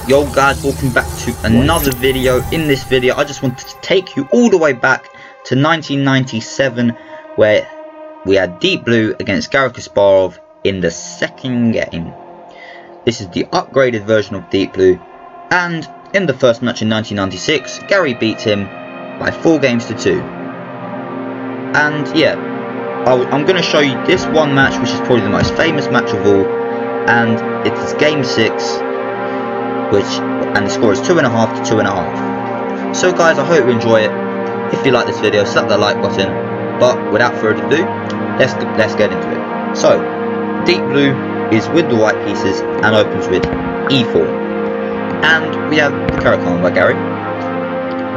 Yo guys, welcome back to another video. In this video I just wanted to take you all the way back to 1997, where we had Deep Blue against Gary Kasparov in the second game. This is the upgraded version of Deep Blue, and in the first match in 1996 Gary beat him by 4 games to 2. And yeah, I'm going to show you this one match, which is probably the most famous match of all, and it's game 6, and the score is 2.5 to 2.5. So guys, I hope you enjoy it. If you like this video, slap that like button. But without further ado, let's get into it. So, Deep Blue is with the white pieces and opens with e4. And we have the Caracon by Gary.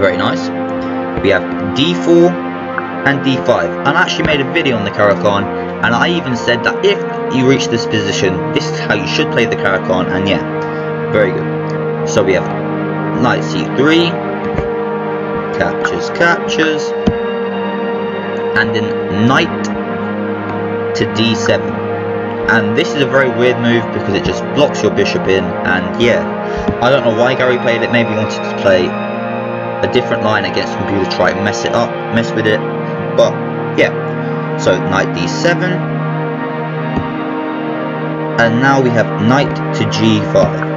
Very nice. We have d4 and d5. And I actually made a video on the Caracon, and I even said that if you reach this position, this is how you should play the Caracon, and yeah, very good. So we have knight c3, captures, and then knight to d7. And this is a very weird move because it just blocks your bishop in, and yeah, I don't know why Gary played it. Maybe he wanted to play a different line against the computer, try and mess with it, but yeah. So knight d7, and now we have knight to g5.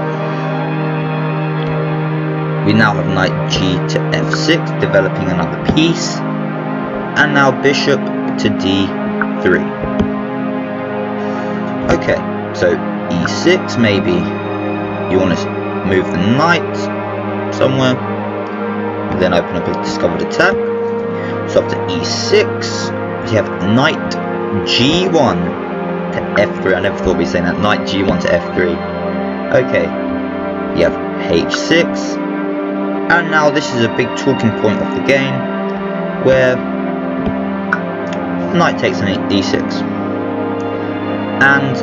We now have knight g to f6, developing another piece, and now bishop to d3. Okay, so e6, maybe you want to move the knight somewhere, then open up a discovered attack. So after e6, we have knight g1 to f3. I never thought we'd be saying that, knight g1 to f3. Okay, you have h6. And now this is a big talking point of the game, where knight takes an e6, and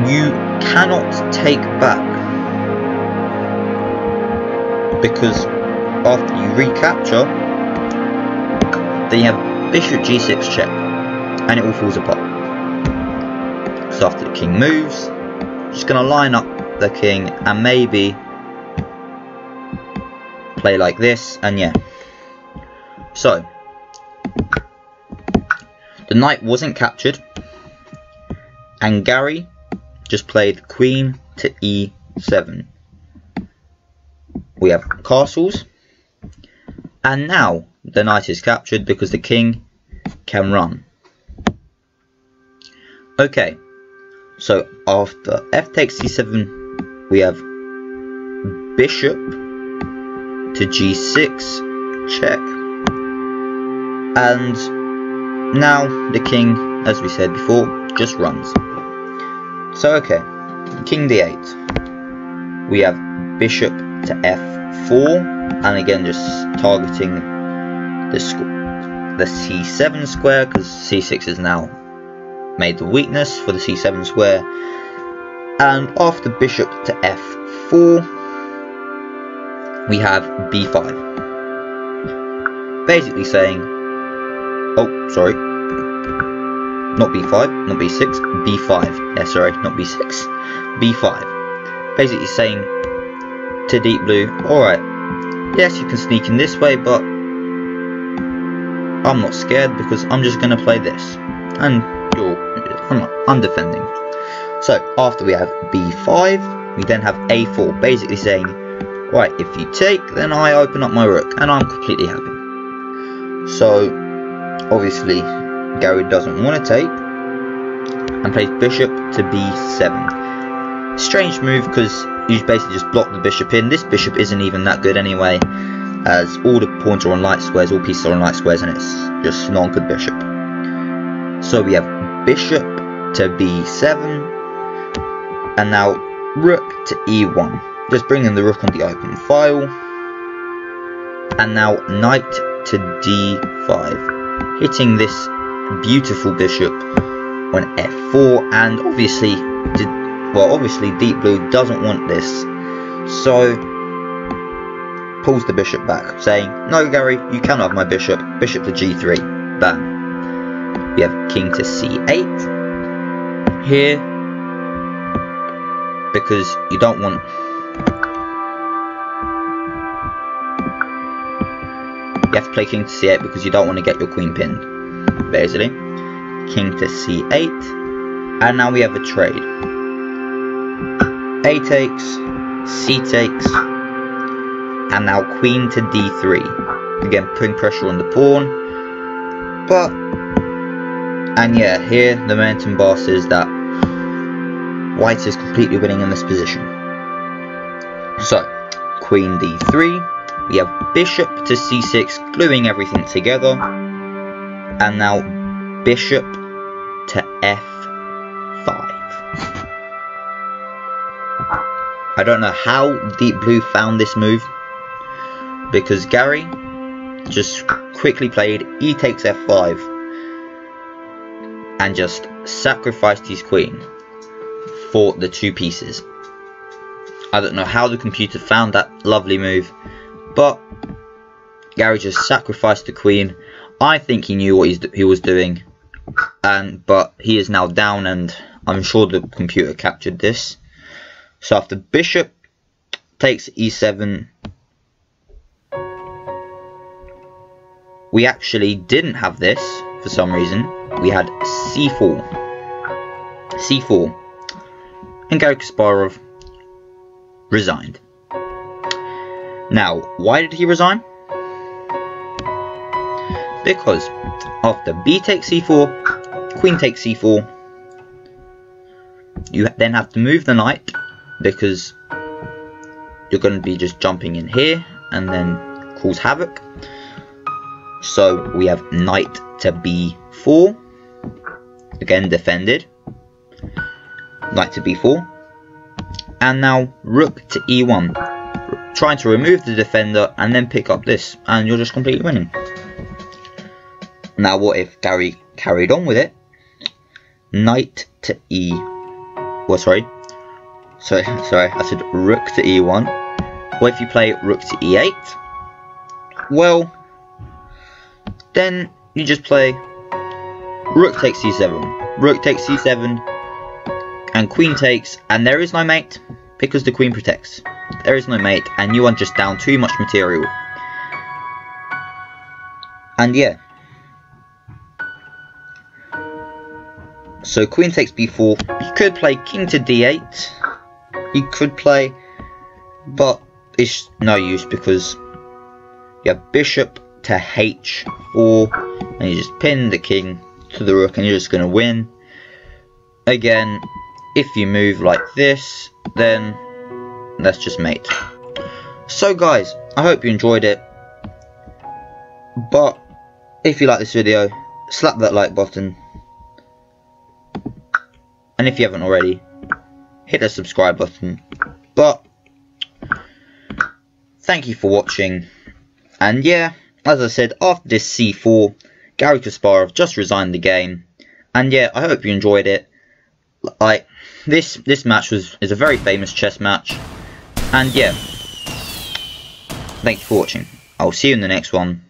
you cannot take back, because after you recapture, then you have bishop g6 check, and it all falls apart. So after the king moves, I'm just going to line up the king and maybe play like this, and yeah. So the knight wasn't captured, and Gary just played queen to e7. We have castles, and now the knight is captured because the king can run. Okay, so after f takes c7, we have bishop to g6 check, and now the king, as we said before, just runs. So okay, king d8, we have bishop to f4, and again just targeting the c7 square, because c6 is now made the weakness for the c7 square. And after bishop to f4, we have b5, basically saying, oh sorry, not b5, not b6, b5, yeah sorry, not b6, b5, basically saying to Deep Blue, alright, yes you can sneak in this way, but I'm not scared because I'm just going to play this, and I'm defending. So after we have b5, we then have a4, basically saying, right, if you take, then I open up my rook, and I'm completely happy. So obviously Gary doesn't want to take, and plays bishop to b7. Strange move, because you basically just block the bishop in. This bishop isn't even that good anyway, as all the pawns are on light squares, all pieces are on light squares, and it's just not a good bishop. So we have bishop to b7, and now rook to e1, just bringing the rook on the open file, and now knight to d5, hitting this beautiful bishop on f4, and obviously Deep Blue doesn't want this, so pulls the bishop back, saying, no Gary, you cannot have my bishop, bishop to g3, bam. We have king to c8, here because you don't want... You have to play king to c8 because you don't want to get your queen pinned, basically. King to c8, and now we have a trade. A takes, c takes, and now queen to d3. Again, putting pressure on the pawn. But, and yeah, here the momentum bar says that white is completely winning in this position. So, queen d3. We have bishop to c6, gluing everything together. And now bishop to f5. I don't know how Deep Blue found this move, because Gary just quickly played e takes f5 and just sacrificed his queen for the 2 pieces. I don't know how the computer found that lovely move, but Gary just sacrificed the queen. I think he knew what he was doing, but he is now down, and I'm sure the computer captured this. So after bishop takes e7, we actually didn't have this for some reason. We had c4, and Gary Kasparov resigned. Now, why did he resign? Because after b takes c4, queen takes c4, you then have to move the knight, because you're going to be just jumping in here and then cause havoc. So we have knight to b4, again defended, knight to b4, and now rook to e1, trying to remove the defender and then pick up this, and you're just completely winning. Now what if Gary carried on with it? Knight to e... Well, sorry, I said rook to e1. What if you play rook to e8? Well, then you just play rook takes c7, rook takes c7, and queen takes, and there is no mate, because the queen protects. There is no mate, and you are just down too much material. And yeah. So queen takes b4. You could play king to d8. You could play, but it's no use because you have bishop to h4, and you just pin the king to the rook, and you're just going to win. Again, if you move like this, then that's just mate. So guys, I hope you enjoyed it. But if you like this video, slap that like button. And if you haven't already, hit the subscribe button. But thank you for watching. And yeah, as I said, after this c4, Gary Kasparov just resigned the game. And yeah, I hope you enjoyed it. Like this match is a very famous chess match. And yeah, thank you for watching. I'll see you in the next one.